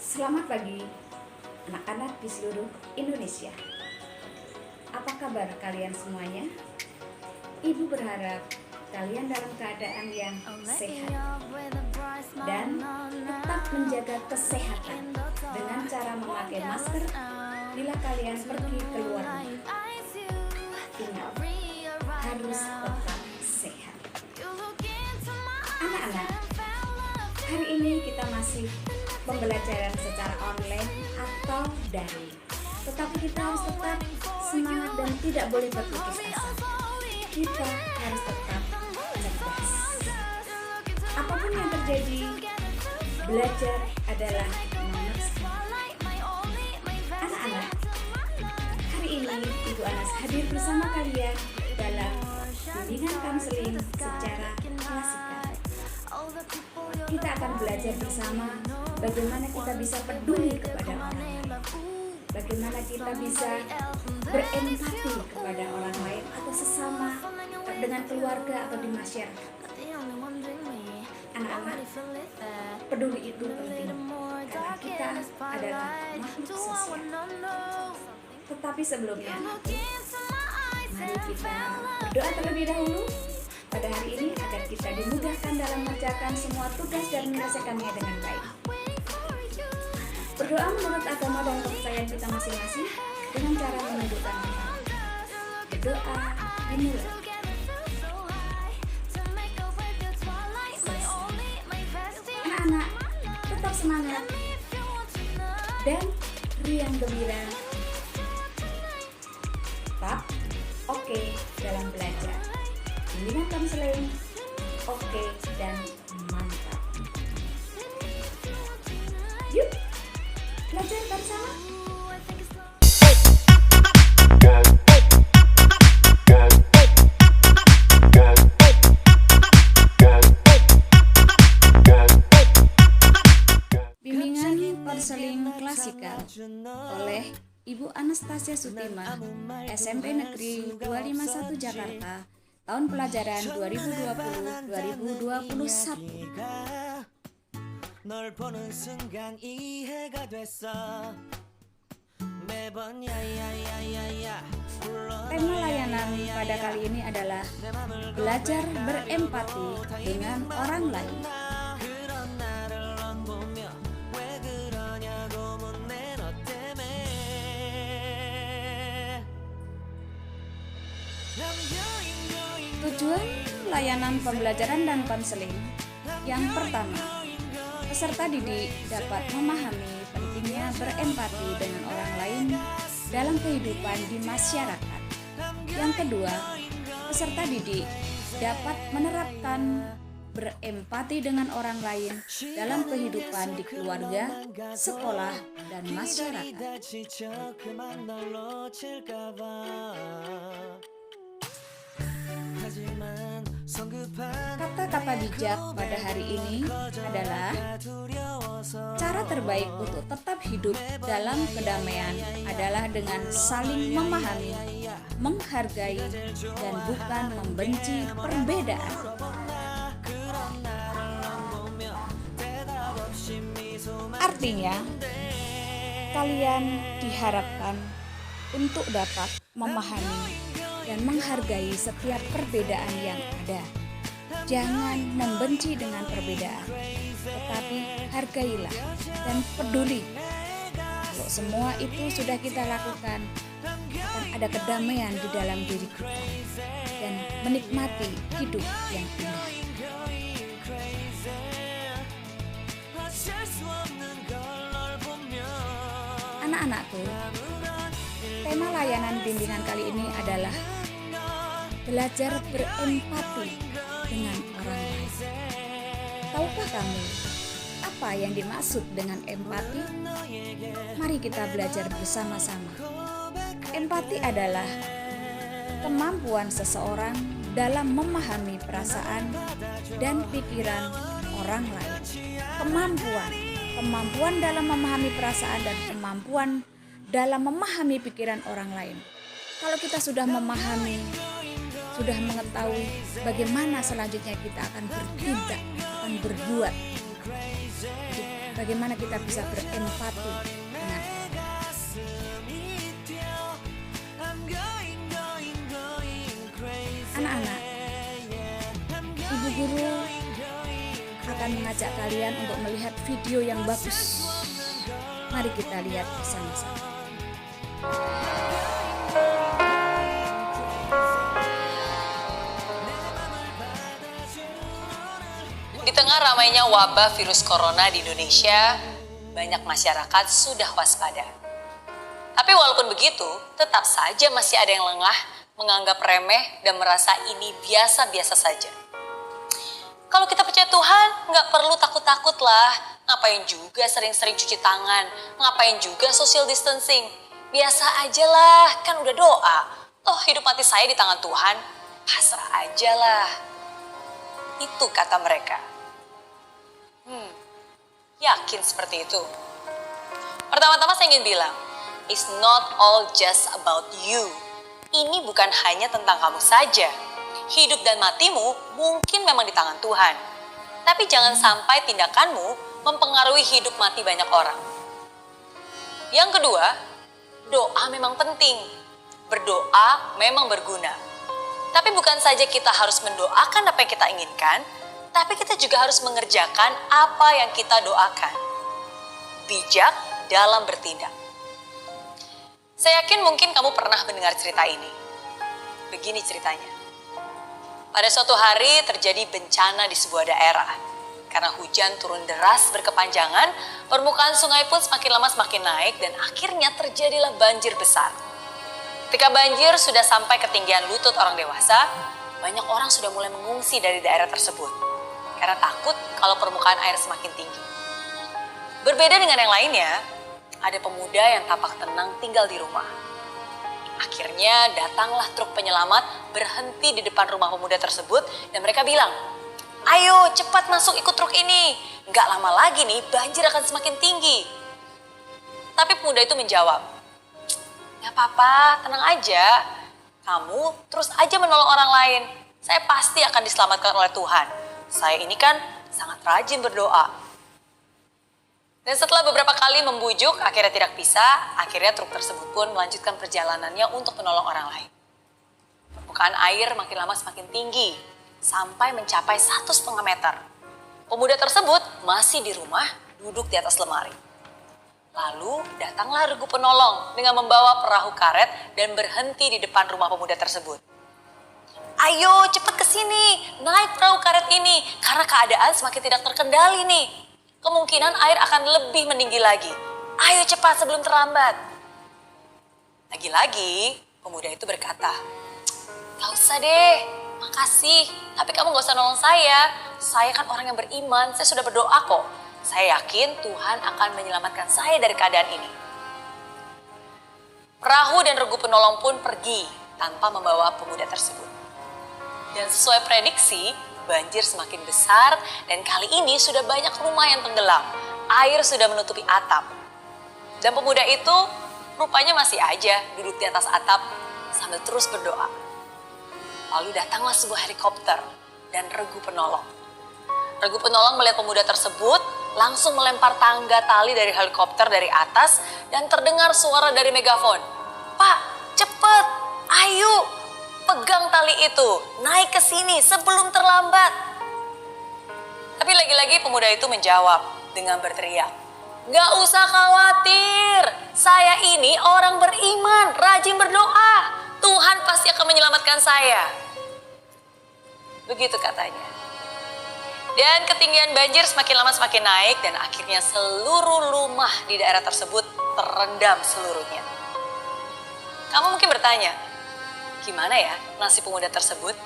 Selamat pagi anak-anak di seluruh Indonesia. Apa kabar kalian semuanya? Ibu berharap kalian dalam keadaan yang sehat dan tetap menjaga kesehatan dengan cara memakai masker bila kalian pergi keluar rumah. Ingat, harus tetap sehat. Anak-anak, hari ini kita masih pembelajaran secara online atau daring. Tetapi kita harus tetap semangat dan tidak boleh berputus asa. Kita harus tetap cerdas. Apapun yang terjadi, belajar adalah nomor satu. Anak-anak, hari ini Ibu Anas hadir bersama kalian dalam bimbingan konseling secara klasikal. Kita akan belajar bersama bagaimana kita bisa peduli kepada orang lain, bagaimana kita bisa berempati kepada orang lain atau sesama dengan keluarga atau di masyarakat. Anak-anak, peduli itu penting karena kita adalah makhluk sosial. Tetapi sebelumnya, mari kita berdoa terlebih dahulu pada hari ini agar kita dimudahkan dalam mengerjakan semua tugas dan menyelesaikannya dengan baik. Berdoa menurut agama dan kepercayaan kita masing-masing dengan cara menundukkan kepala. Berdoa dimulai. Anak-anak, tetap semangat dan riang gembira. Tetap oke dalam belajar. Bimbingan konseling oke dan mantap. Yuk, belajar bersama. Bimbingan konseling klasikal oleh Ibu Anastasia Sutima, SMP Negeri 251 Jakarta, tahun pelajaran 2020-2021. Tema layanan pada kali ini adalah belajar berempati dengan orang lain. Tujuan layanan pembelajaran dan konseling yang pertama, peserta didik dapat memahami pentingnya berempati dengan orang lain dalam kehidupan di masyarakat. Yang kedua, peserta didik dapat menerapkan berempati dengan orang lain dalam kehidupan di keluarga, sekolah, dan masyarakat. Kata-kata bijak pada hari ini adalah cara terbaik untuk tetap hidup dalam kedamaian adalah dengan saling memahami, menghargai, dan bukan membenci perbedaan. Artinya, kalian diharapkan untuk dapat memahami dan menghargai setiap perbedaan yang ada. Jangan membenci dengan perbedaan, tetapi hargailah dan peduli. Kalau semua itu sudah kita lakukan, akan ada kedamaian di dalam diri kita dan menikmati hidup yang indah. Anak-anakku, tema layanan bimbingan kali ini adalah belajar berempati dengan orang lain. Tahukah kamu apa yang dimaksud dengan empati? Mari kita belajar bersama-sama. Empati adalah kemampuan seseorang dalam memahami perasaan dan pikiran orang lain. Kemampuan dalam memahami perasaan dan kemampuan dalam memahami pikiran orang lain. Kalau kita sudah memahami, sudah mengetahui bagaimana selanjutnya kita akan bertindak, akan berbuat, Jadi, bagaimana kita bisa berempati dengan anak-anak. Ibu guru akan mengajak kalian untuk melihat video yang bagus. Mari kita lihat bersama-sama. Di tengah ramainya wabah virus corona di Indonesia, banyak masyarakat sudah waspada. Tapi walaupun begitu, tetap saja masih ada yang lengah, menganggap remeh, dan merasa ini biasa-biasa saja. Kalau kita percaya Tuhan, nggak perlu takut-takut lah. Ngapain juga sering-sering cuci tangan, ngapain juga social distancing. Biasa aja lah, kan udah doa. Toh hidup mati saya di tangan Tuhan, pasrah aja lah. Itu kata mereka. Yakin seperti itu? Pertama-tama saya ingin bilang, it's not all just about you. Ini bukan hanya tentang kamu saja. Hidup dan matimu mungkin memang di tangan Tuhan. Tapi jangan sampai tindakanmu mempengaruhi hidup mati banyak orang. Yang kedua, doa memang penting. Berdoa memang berguna. Tapi bukan saja kita harus mendoakan apa yang kita inginkan, tapi kita juga harus mengerjakan apa yang kita doakan. Bijak dalam bertindak. Saya yakin mungkin kamu pernah mendengar cerita ini. Begini ceritanya. Pada suatu hari terjadi bencana di sebuah daerah. Karena hujan turun deras berkepanjangan, permukaan sungai pun semakin lama semakin naik dan akhirnya terjadilah banjir besar. Ketika banjir sudah sampai ketinggian lutut orang dewasa, banyak orang sudah mulai mengungsi dari daerah tersebut. Karena takut kalau permukaan air semakin tinggi. Berbeda dengan yang lainnya, ada pemuda yang tampak tenang tinggal di rumah. Akhirnya datanglah truk penyelamat berhenti di depan rumah pemuda tersebut dan mereka bilang, "Ayo cepat masuk ikut truk ini, nggak lama lagi nih banjir akan semakin tinggi." Tapi pemuda itu menjawab, "Nggak apa-apa, tenang aja. Kamu terus aja menolong orang lain. Saya pasti akan diselamatkan oleh Tuhan. Saya ini kan sangat rajin berdoa." Dan setelah beberapa kali membujuk, akhirnya tidak bisa, akhirnya truk tersebut pun melanjutkan perjalanannya untuk menolong orang lain. Permukaan air makin lama semakin tinggi, sampai mencapai 1,5 meter. Pemuda tersebut masih di rumah, duduk di atas lemari. Lalu datanglah regu penolong dengan membawa perahu karet dan berhenti di depan rumah pemuda tersebut. "Ayo cepat ke sini, naik perahu karet ini, karena keadaan semakin tidak terkendali nih. Kemungkinan air akan lebih meninggi lagi. Ayo cepat sebelum terlambat." Lagi-lagi pemuda itu berkata, "Gak usah deh, makasih. Tapi kamu gak usah nolong saya. Saya kan orang yang beriman, saya sudah berdoa kok. Saya yakin Tuhan akan menyelamatkan saya dari keadaan ini." Perahu dan regu penolong pun pergi tanpa membawa pemuda tersebut. Dan sesuai prediksi, banjir semakin besar dan kali ini sudah banyak rumah yang tenggelam. Air sudah menutupi atap. Dan pemuda itu rupanya masih aja duduk di atas atap sambil terus berdoa. Lalu datanglah sebuah helikopter dan regu penolong. Regu penolong melihat pemuda tersebut, langsung melempar tangga tali dari helikopter dari atas dan terdengar suara dari megafon. "Pak, cepet, ayo! Pegang tali itu, naik ke sini sebelum terlambat." Tapi lagi-lagi pemuda itu menjawab dengan berteriak, "Gak usah khawatir, saya ini orang beriman, rajin berdoa. Tuhan pasti akan menyelamatkan saya." Begitu katanya. Dan ketinggian banjir semakin lama semakin naik dan akhirnya seluruh rumah di daerah tersebut terendam seluruhnya. Kamu mungkin bertanya, gimana ya nasib pemuda tersebut?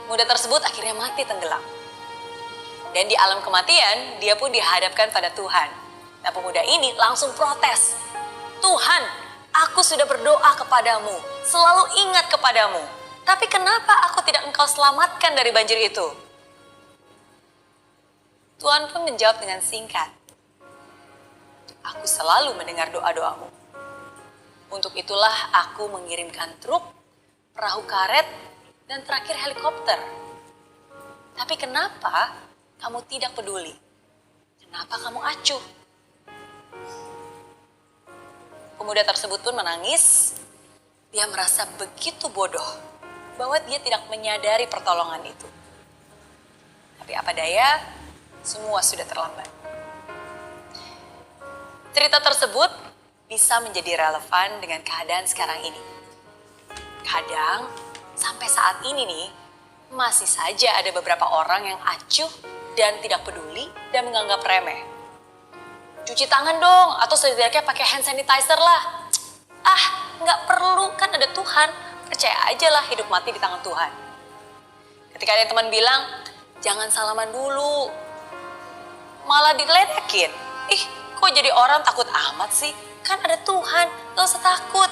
Pemuda tersebut akhirnya mati tenggelam. Dan di alam kematian, dia pun dihadapkan pada Tuhan. Nah, pemuda ini langsung protes. "Tuhan, aku sudah berdoa kepadamu, selalu ingat kepadamu. Tapi kenapa aku tidak Engkau selamatkan dari banjir itu?" Tuhan pun menjawab dengan singkat, "Aku selalu mendengar doa-doamu. Untuk itulah aku mengirimkan truk, perahu karet, dan terakhir helikopter. Tapi kenapa kamu tidak peduli? Kenapa kamu acuh? Pemuda tersebut pun menangis. Dia merasa begitu bodoh bahwa dia tidak menyadari pertolongan itu. Tapi apa daya, semua sudah terlambat. Cerita tersebut bisa menjadi relevan dengan keadaan sekarang ini. Kadang, sampai saat ini nih, masih saja ada beberapa orang yang acuh dan tidak peduli dan menganggap remeh. Cuci tangan dong, atau setidaknya pakai hand sanitizer lah. Nggak perlu, kan ada Tuhan. Percaya aja lah hidup mati di tangan Tuhan. Ketika ada teman bilang, jangan salaman dulu. Malah diledekin. Kok jadi orang takut amat sih? Kan ada Tuhan, gak usah takut.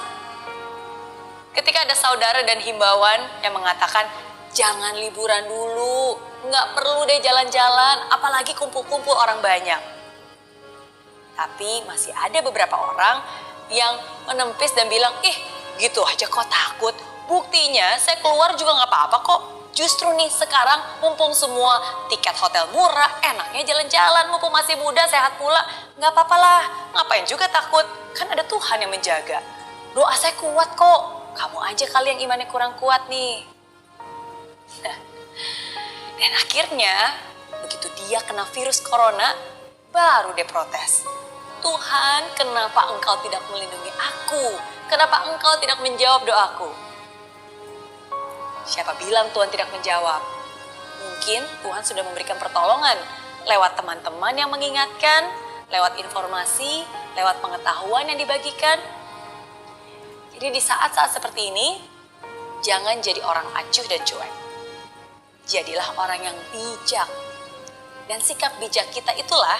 Ketika ada saudara dan himbauan yang mengatakan, jangan liburan dulu. Nggak perlu deh jalan-jalan, apalagi kumpul-kumpul orang banyak. Tapi masih ada beberapa orang yang menempis dan bilang, gitu aja kok takut. Buktinya saya keluar juga nggak apa-apa kok. Justru nih sekarang mumpung semua tiket hotel murah, enaknya jalan-jalan, mumpung masih muda, sehat pula. Nggak apa-apa lah, ngapain juga takut. Kan ada Tuhan yang menjaga. Doa saya kuat kok, kamu aja kali yang imannya kurang kuat nih. Dan akhirnya begitu dia kena virus corona, baru dia protes. Tuhan, kenapa engkau tidak melindungi aku? Kenapa engkau tidak menjawab doaku? Siapa bilang Tuhan tidak menjawab? Mungkin Tuhan sudah memberikan pertolongan lewat teman-teman yang mengingatkan, lewat informasi, lewat pengetahuan yang dibagikan. Jadi di saat-saat seperti ini, jangan jadi orang acuh dan cuek. Jadilah orang yang bijak. Dan sikap bijak kita itulah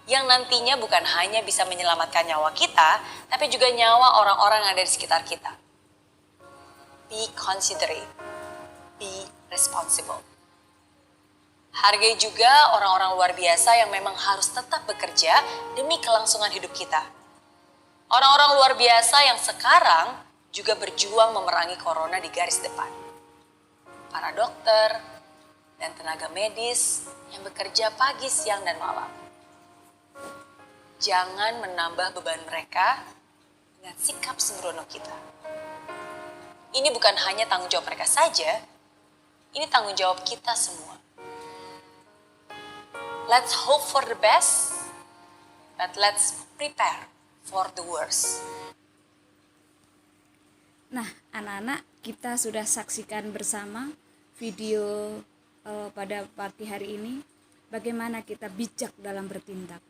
yang nantinya bukan hanya bisa menyelamatkan nyawa kita, tapi juga nyawa orang-orang yang ada di sekitar kita. Be considerate, be responsible. Hargai juga orang-orang luar biasa yang memang harus tetap bekerja demi kelangsungan hidup kita. Orang-orang luar biasa yang sekarang juga berjuang memerangi corona di garis depan. Para dokter dan tenaga medis yang bekerja pagi, siang, dan malam. Jangan menambah beban mereka dengan sikap sembrono kita. Ini bukan hanya tanggung jawab mereka saja, ini tanggung jawab kita semua. Let's hope for the best, but let's prepare for the worst. Nah, anak-anak, kita sudah saksikan bersama video pada pagi hari ini, bagaimana kita bijak dalam bertindak.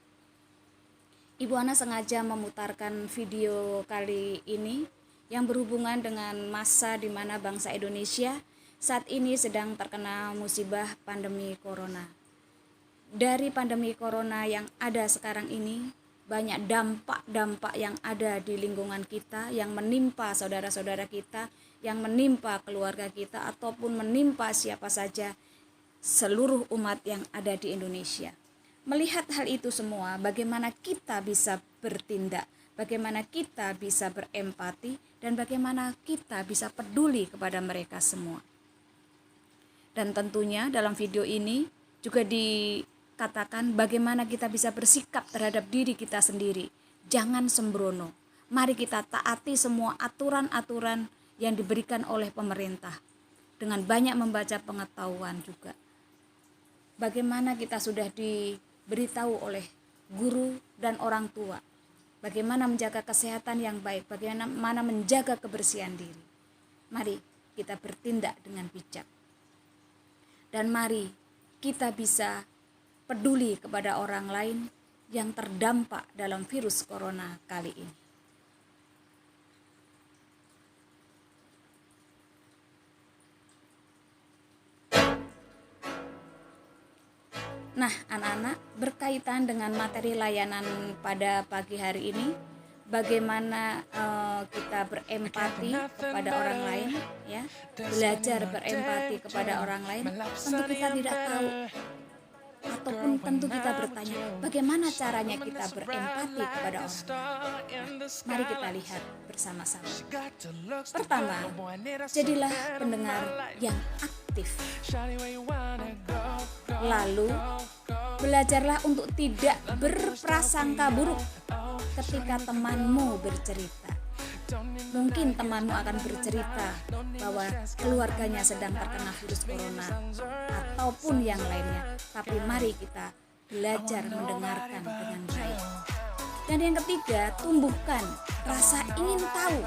Ibu Ana sengaja memutarkan video kali ini yang berhubungan dengan masa di mana bangsa Indonesia saat ini sedang terkena musibah pandemi corona. Dari pandemi corona yang ada sekarang ini, banyak dampak-dampak yang ada di lingkungan kita, yang menimpa saudara-saudara kita, yang menimpa keluarga kita, ataupun menimpa siapa saja, seluruh umat yang ada di Indonesia. Melihat hal itu semua, bagaimana kita bisa bertindak, bagaimana kita bisa berempati, dan bagaimana kita bisa peduli kepada mereka semua. Dan tentunya dalam video ini juga dikatakan bagaimana kita bisa bersikap terhadap diri kita sendiri. Jangan sembrono. Mari kita taati semua aturan-aturan yang diberikan oleh pemerintah. Dengan banyak membaca pengetahuan juga. Bagaimana kita sudah diberitahu oleh guru dan orang tua. Bagaimana menjaga kesehatan yang baik. Bagaimana menjaga kebersihan diri. Mari kita bertindak dengan bijak. Dan mari kita bisa peduli kepada orang lain yang terdampak dalam virus corona kali ini. Nah, anak-anak, berkaitan dengan materi layanan pada pagi hari ini, bagaimana kita berempati kepada orang lain, ya, belajar berempati kepada orang lain. Tentu kita tidak tahu, ataupun tentu kita bertanya, bagaimana caranya kita berempati kepada orang lain. Mari kita lihat bersama-sama. Pertama, jadilah pendengar yang aktif. Lalu, Belajarlah untuk tidak berprasangka buruk ketika temanmu bercerita. Mungkin temanmu akan bercerita bahwa keluarganya sedang terkena virus corona ataupun yang lainnya. Tapi mari kita belajar mendengarkan dengan baik. Dan yang ketiga, tumbuhkan rasa ingin tahu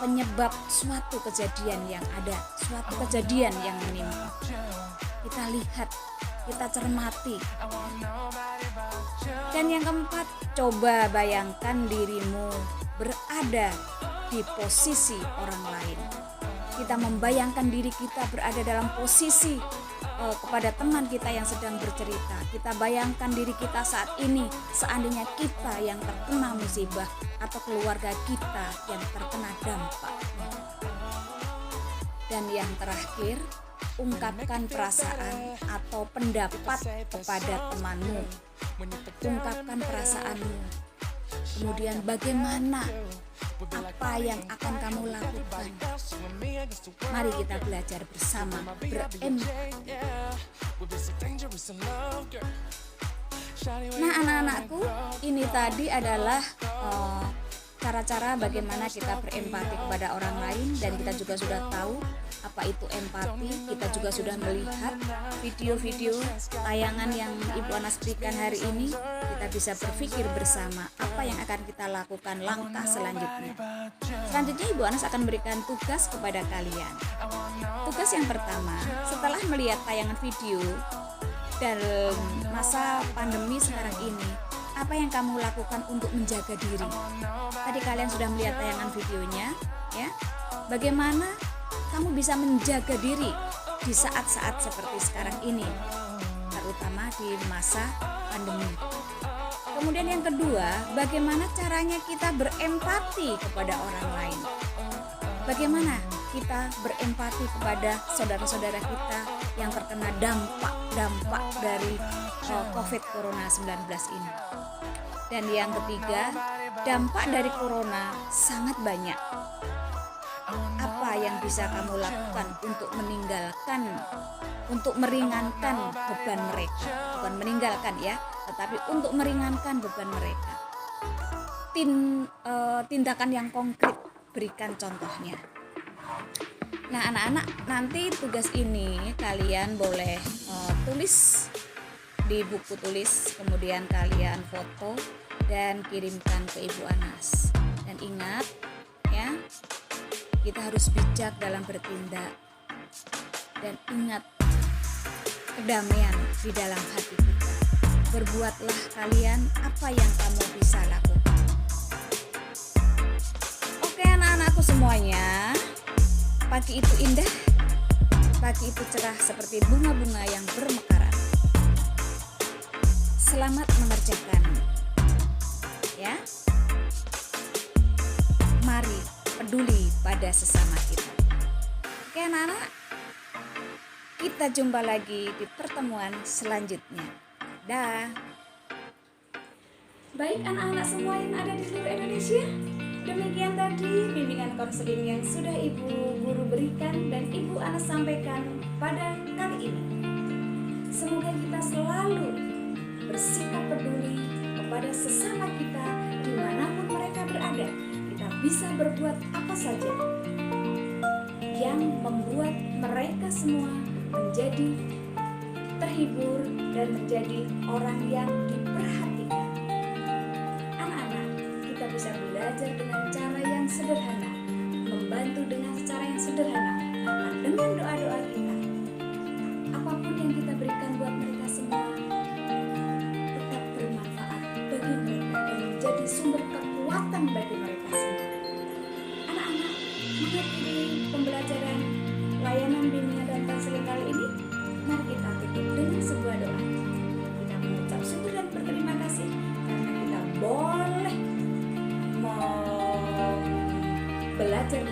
penyebab suatu kejadian yang ada, suatu kejadian yang menimpa. Kita lihat, kita cermati. Dan yang keempat, coba bayangkan dirimu berada di posisi orang lain. Kita membayangkan diri kita berada dalam posisi kepada teman kita yang sedang bercerita. Kita bayangkan diri kita saat ini seandainya kita yang terkena musibah atau keluarga kita yang terkena dampaknya. Dan yang terakhir, ungkapkan perasaan atau pendapat kepada temanmu. Ungkapkan perasaanmu. Kemudian bagaimana, apa yang akan kamu lakukan. Mari kita belajar bersama berempati. Nah anak-anakku, ini tadi adalah cara-cara bagaimana kita berempati kepada orang lain, dan kita juga sudah tahu apa itu empati. Kita juga sudah melihat video-video tayangan yang Ibu Anas berikan hari ini. Kita bisa berpikir bersama apa yang akan kita lakukan langkah selanjutnya. Selanjutnya Ibu Anas akan berikan tugas kepada kalian. Tugas yang pertama, setelah melihat tayangan video dalam masa pandemi sekarang ini, apa yang kamu lakukan untuk menjaga diri? Tadi kalian sudah melihat tayangan videonya, ya. Bagaimana kamu bisa menjaga diri di saat-saat seperti sekarang ini, terutama di masa pandemi. Kemudian yang kedua, bagaimana caranya kita berempati kepada orang lain? Bagaimana kita berempati kepada saudara-saudara kita yang terkena dampak dari COVID Corona 19 ini? Dan yang ketiga, dampak dari Corona sangat banyak. Apa yang bisa kamu lakukan untuk meringankan beban mereka? Bukan meninggalkan ya, tetapi untuk meringankan beban mereka. Tindakan yang konkret, berikan contohnya. Nah anak-anak, nanti tugas ini kalian boleh tulis di buku tulis, kemudian kalian foto dan kirimkan ke Ibu Anas. Dan ingat ya, kita harus bijak dalam bertindak, dan ingat kedamaian di dalam hati kita. Berbuatlah kalian apa yang kamu bisa lakukan. Oke anak-anakku semuanya, pagi itu indah, pagi itu cerah seperti bunga-bunga yang bermekaran. Selamat mengerjakan, ya. Mari peduli pada sesama kita. Oke anak-anak, kita jumpa lagi di pertemuan selanjutnya. Dah. Baik anak-anak semua yang ada di seluruh Indonesia, demikian tadi bimbingan konseling yang sudah Ibu Guru berikan dan Ibu Anas sampaikan pada kali ini. Semoga kita selalu bersikap peduli kepada sesama kita dimanapun mereka berada. Kita bisa berbuat apa saja yang membuat mereka semua menjadi terhibur dan menjadi orang yang diperhatikan. Anak-anak, kita bisa belajar dengan cara yang sederhana, membantu dengan cara yang sederhana, maka dengan doa-doa kita, apapun yang kita berikan buat mereka semua tetap bermanfaat bagi mereka dan menjadi sumber kekuatan bagi mereka semua. Anak-anak, mengakhiri pembelajaran layanan bimbingan dan konseling kali ini, mari kita tutup dengan sebuah doa. Kita mengucap syukur dan berterima kasih karena kita boleh belajar